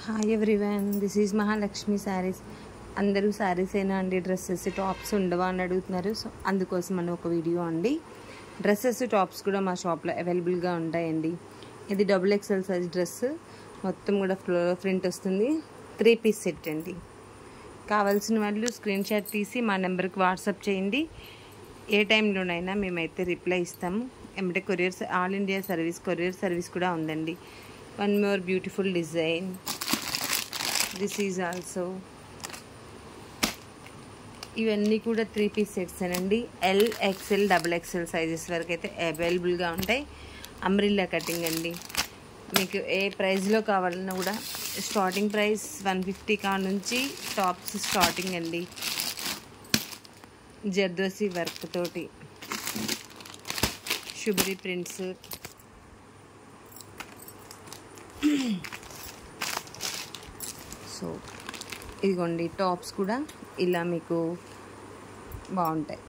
Hi everyone, this is Mahalakshmi saris. అందరూ శారీస్ అయినా అండి, డ్రెస్సెస్ టాప్స్ ఉండవా అని అడుగుతున్నారు. సో అందుకోసం అని ఒక వీడియో అండి. డ్రెస్సెస్ టాప్స్ కూడా మా షాప్లో అవైలబుల్గా ఉంటాయండి. ఇది XXL సైజ్ డ్రెస్, మొత్తం కూడా ఫ్లోరల్ ప్రింట్ వస్తుంది. 3 పీస్ సెట్ అండి. కావాల్సిన వాళ్ళు స్క్రీన్ షాట్ తీసి మా నెంబర్కి వాట్సాప్ చేయండి. ఏ టైంలోనైనా మేమైతే రిప్లై ఇస్తాము. ఏమంటే courier, all India service, courier service కూడా ఉందండి. One more beautiful design. This is also, ఇవన్నీ కూడా 3 పీస్ సెట్స్ అండి. L, XL, XXL సైజెస్ వరకు అయితే అవైలబుల్గా ఉంటాయి. అంబ్రిల్లా కటింగ్ అండి. మీకు ఏ ప్రైస్లో కావాలన్నా కూడా స్టార్టింగ్ ప్రైస్ 150 కా నుంచి టాప్స్ స్టార్టింగ్ అండి. జర్దోసి వర్క్ తోటి షుబరి ప్రింట్స్. సో ఇదిగోండి, టాప్స్ కూడా ఇలా మీకు బాగుంటాయి.